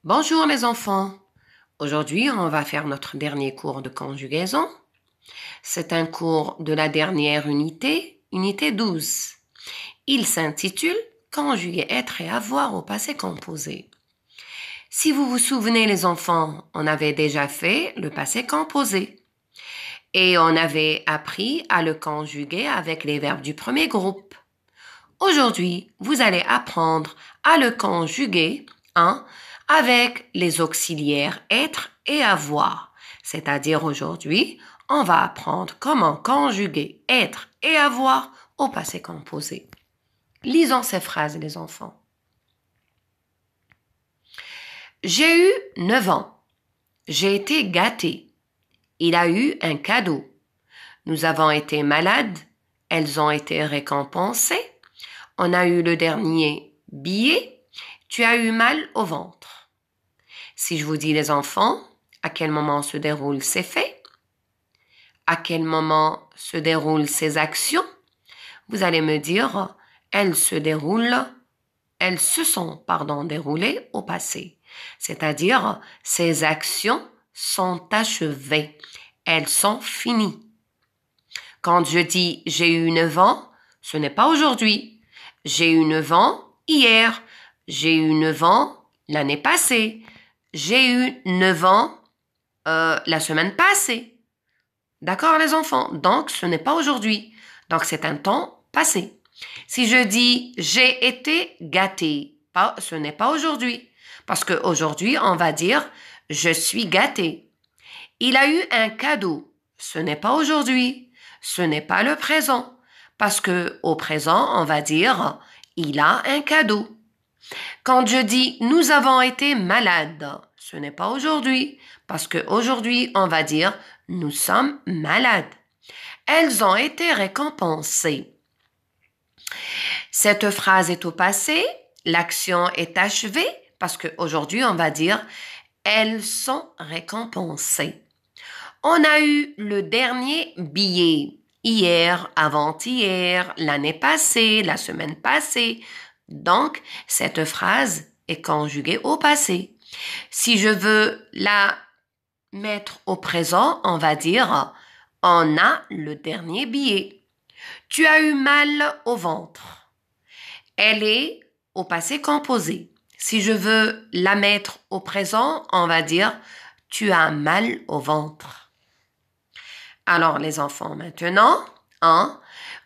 Bonjour les enfants. Aujourd'hui, on va faire notre dernier cours de conjugaison. C'est un cours de la dernière unité, unité 12. Il s'intitule « Conjuguer être et avoir au passé composé ». Si vous vous souvenez les enfants, on avait déjà fait le passé composé. Et on avait appris à le conjuguer avec les verbes du premier groupe. Aujourd'hui, vous allez apprendre à le conjuguer avec les auxiliaires être et avoir. C'est-à-dire aujourd'hui, on va apprendre comment conjuguer être et avoir au passé composé. Lisons ces phrases, les enfants. J'ai eu 9 ans. J'ai été gâtée. Il a eu un cadeau. Nous avons été malades. Elles ont été récompensées. On a eu le dernier billet. Tu as eu mal au ventre. Si je vous dis les enfants, à quel moment se déroulent ces faits? À quel moment se déroulent ces actions? Vous allez me dire, elles se sont déroulées au passé. C'est-à-dire, ces actions sont achevées. Elles sont finies. Quand je dis j'ai eu 9 ans, ce n'est pas aujourd'hui. J'ai eu 9 ans hier. J'ai eu 9 ans l'année passée. J'ai eu 9 ans la semaine passée. D'accord les enfants? Donc ce n'est pas aujourd'hui. Donc c'est un temps passé. Si je dis j'ai été gâtée, ce n'est pas aujourd'hui. Parce qu'aujourd'hui on va dire je suis gâtée. Il a eu un cadeau. Ce n'est pas aujourd'hui. Ce n'est pas le présent. Parce qu'au présent, on va dire il a un cadeau. Quand je dis nous avons été malades, ce n'est pas aujourd'hui. Parce qu'aujourd'hui, on va dire nous sommes malades. Elles ont été récompensées. Cette phrase est au passé. L'action est achevée. Parce qu'aujourd'hui, on va dire elles sont récompensées. On a eu le dernier billet. Hier, avant-hier, l'année passée, la semaine passée. Donc, cette phrase est conjuguée au passé. Si je veux la mettre au présent, on va dire on a le dernier billet. Tu as eu mal au ventre. Elle est au passé composé. Si je veux la mettre au présent, on va dire tu as mal au ventre. Alors les enfants, maintenant,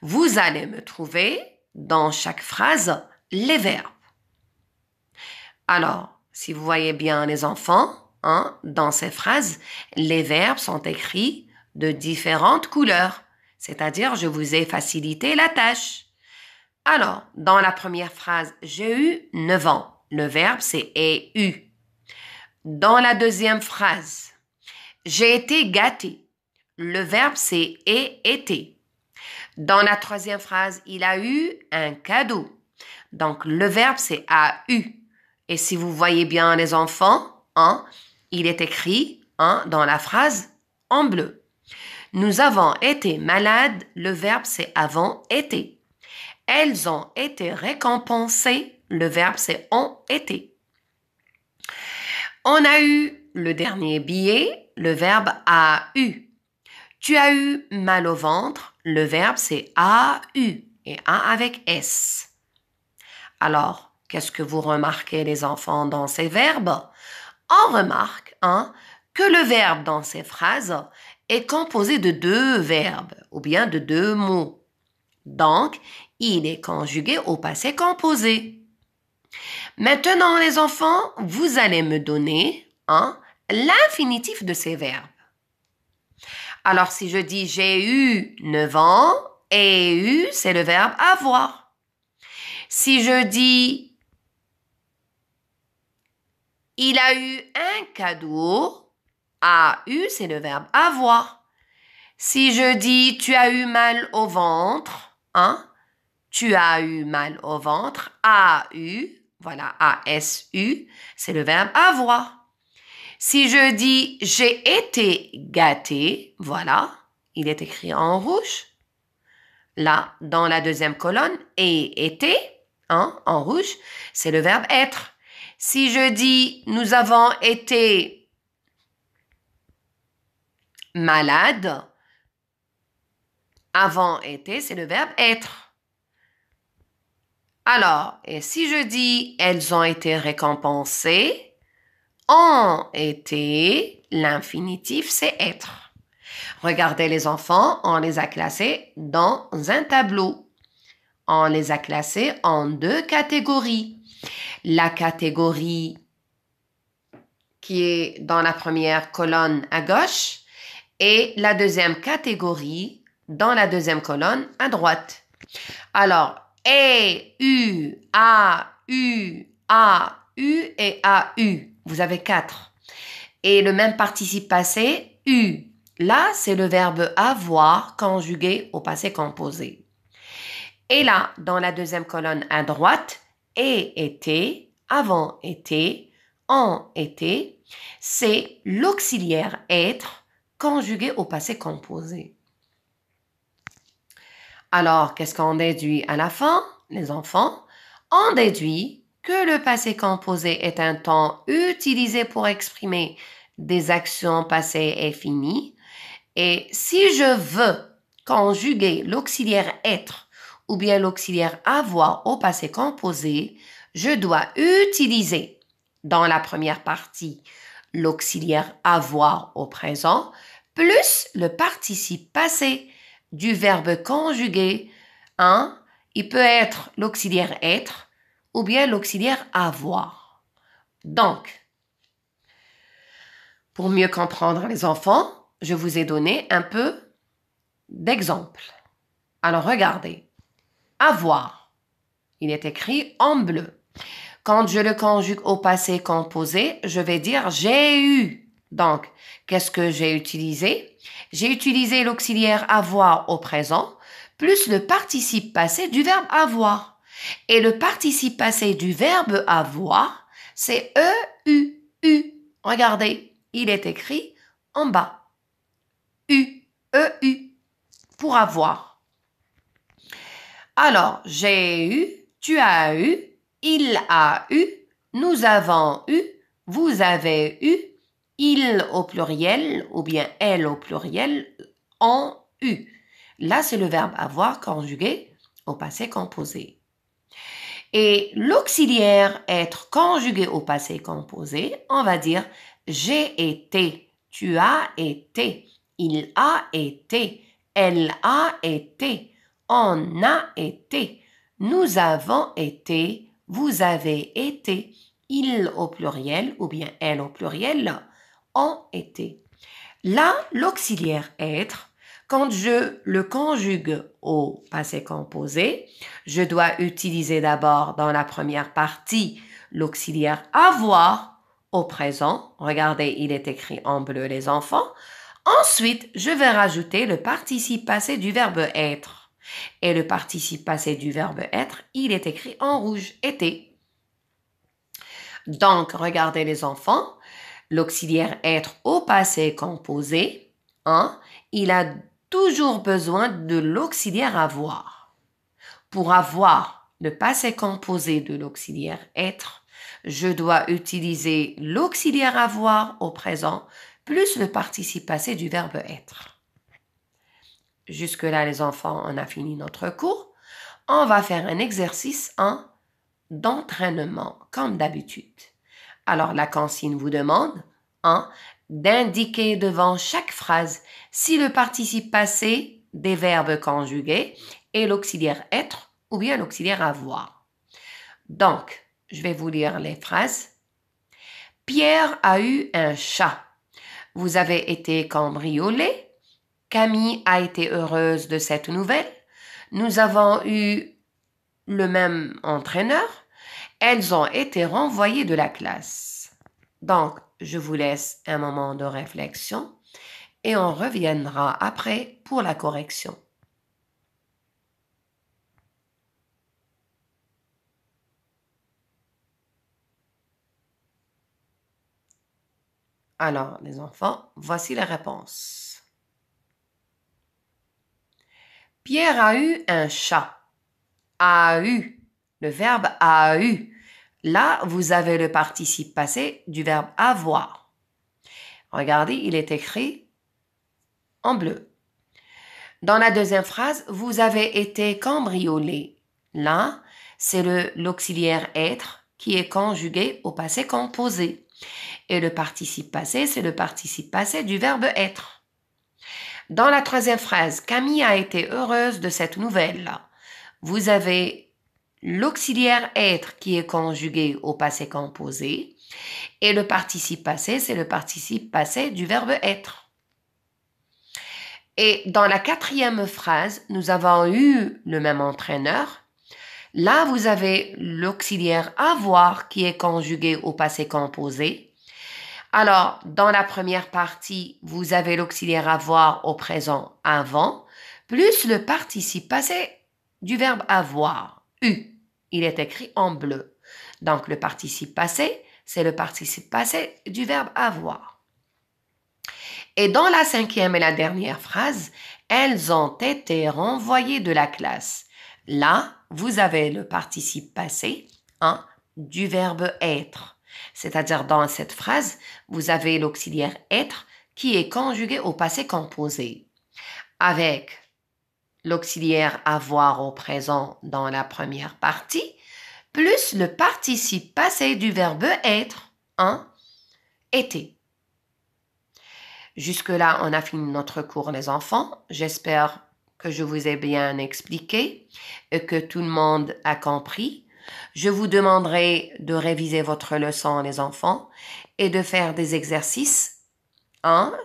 vous allez me trouver dans chaque phrase les verbes. Alors, si vous voyez bien les enfants, dans ces phrases, les verbes sont écrits de différentes couleurs. C'est-à-dire, je vous ai facilité la tâche. Alors, dans la première phrase, j'ai eu 9 ans. Le verbe, c'est ai eu. Dans la deuxième phrase, j'ai été gâtée. Le verbe, c'est ai été. Dans la troisième phrase, il a eu un cadeau. Donc, le verbe, c'est a eu. Et si vous voyez bien les enfants, il est écrit dans la phrase en bleu. Nous avons été malades. Le verbe, c'est avons été. Elles ont été récompensées. Le verbe, c'est ont été. On a eu le dernier billet. Le verbe a eu. Tu as eu mal au ventre. Le verbe, c'est a eu. Et a avec S. Alors, qu'est-ce que vous remarquez, les enfants, dans ces verbes? On remarque que le verbe dans ces phrases est composé de 2 verbes ou bien de 2 mots. Donc, il est conjugué au passé composé. Maintenant, les enfants, vous allez me donner l'infinitif de ces verbes. Alors, si je dis j'ai eu 9 ans, et eu, c'est le verbe avoir. Si je dis il a eu un cadeau, a eu, c'est le verbe avoir. Si je dis tu as eu mal au ventre, tu as eu mal au ventre, a eu, voilà, A-S-U, c'est le verbe avoir. Si je dis j'ai été gâtée, voilà, il est écrit en rouge. Là, dans la deuxième colonne, et été, en rouge, c'est le verbe être. Si je dis nous avons été malades, avant été, c'est le verbe être. Alors, et si je dis elles ont été récompensées, ont été, l'infinitif, c'est être. Regardez les enfants, on les a classés dans un tableau. On les a classés en deux catégories. La catégorie qui est dans la première colonne à gauche et la deuxième catégorie dans la deuxième colonne à droite. Alors, E, U, A, U, A, U et AU. Vous avez 4. Et le même participe passé, U. Là, c'est le verbe avoir conjugué au passé composé. Et là, dans la deuxième colonne à droite, et été, avant été, en été, c'est l'auxiliaire être conjugué au passé composé. Alors, qu'est-ce qu'on déduit à la fin, les enfants? On déduit que le passé composé est un temps utilisé pour exprimer des actions passées et finies. Et si je veux conjuguer l'auxiliaire être ou bien l'auxiliaire avoir au passé composé, je dois utiliser dans la première partie l'auxiliaire avoir au présent plus le participe passé du verbe conjugué. Il peut être l'auxiliaire être ou bien l'auxiliaire avoir. Donc, pour mieux comprendre les enfants, je vous ai donné un peu d'exemples. Alors, regardez. Avoir. Il est écrit en bleu. Quand je le conjugue au passé composé, je vais dire j'ai eu. Donc, qu'est-ce que j'ai utilisé? J'ai utilisé l'auxiliaire avoir au présent plus le participe passé du verbe avoir. Et le participe passé du verbe avoir, c'est EU. U. Regardez, il est écrit en bas. U. EU. Pour avoir. Alors, j'ai eu, tu as eu, il a eu, nous avons eu, vous avez eu, il au pluriel ou bien elle au pluriel ont eu. Là, c'est le verbe avoir conjugué au passé composé. Et l'auxiliaire être conjugué au passé composé, on va dire j'ai été, tu as été, il a été, elle a été, on a été, nous avons été, vous avez été, il au pluriel ou bien elle au pluriel ont été. Là, l'auxiliaire être, quand je le conjugue au passé composé, je dois utiliser d'abord dans la première partie l'auxiliaire avoir au présent. Regardez, il est écrit en bleu les enfants. Ensuite, je vais rajouter le participe passé du verbe être. Et le participe passé du verbe être, il est écrit en rouge, été. Donc, regardez les enfants, l'auxiliaire être au passé composé, il a toujours besoin de l'auxiliaire avoir. Pour avoir le passé composé de l'auxiliaire être, je dois utiliser l'auxiliaire avoir au présent plus le participe passé du verbe être. Jusque-là, les enfants, on a fini notre cours. On va faire un exercice d'entraînement, comme d'habitude. Alors, la consigne vous demande d'indiquer devant chaque phrase si le participe passé des verbes conjugués est l'auxiliaire être ou bien l'auxiliaire avoir. Donc, je vais vous lire les phrases. Pierre a eu un chat. Vous avez été cambriolé. Camille a été heureuse de cette nouvelle. Nous avons eu le même entraîneur. Elles ont été renvoyées de la classe. Donc, je vous laisse un moment de réflexion et on reviendra après pour la correction. Alors, les enfants, voici la réponse. Pierre a eu un chat. A eu. Le verbe a eu. Là, vous avez le participe passé du verbe avoir. Regardez, il est écrit en bleu. Dans la deuxième phrase, vous avez été cambriolé. Là, c'est l'auxiliaire être qui est conjugué au passé composé. Et le participe passé, c'est le participe passé du verbe être. Dans la troisième phrase, Camille a été heureuse de cette nouvelle. Vous avez l'auxiliaire être qui est conjugué au passé composé. Et le participe passé, c'est le participe passé du verbe être. Et dans la quatrième phrase, nous avons eu le même entraîneur. Là, vous avez l'auxiliaire avoir qui est conjugué au passé composé. Alors, dans la première partie, vous avez l'auxiliaire avoir au présent avant, plus le participe passé du verbe avoir, eu. Il est écrit en bleu. Donc, le participe passé, c'est le participe passé du verbe avoir. Et dans la cinquième et la dernière phrase, elles ont été renvoyées de la classe. Là, vous avez le participe passé du verbe être. C'est-à-dire dans cette phrase, vous avez l'auxiliaire être qui est conjugué au passé composé. Avec l'auxiliaire avoir au présent dans la première partie, plus le participe passé du verbe être, était. Jusque-là, on a fini notre cours, les enfants. J'espère que je vous ai bien expliqué et que tout le monde a compris. Je vous demanderai de réviser votre leçon, les enfants, et de faire des exercices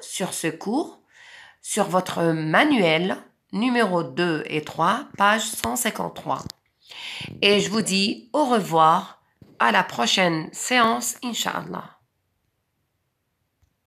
sur ce cours, sur votre manuel numéro 2 et 3, page 153. Et je vous dis au revoir à la prochaine séance, Inch'Allah.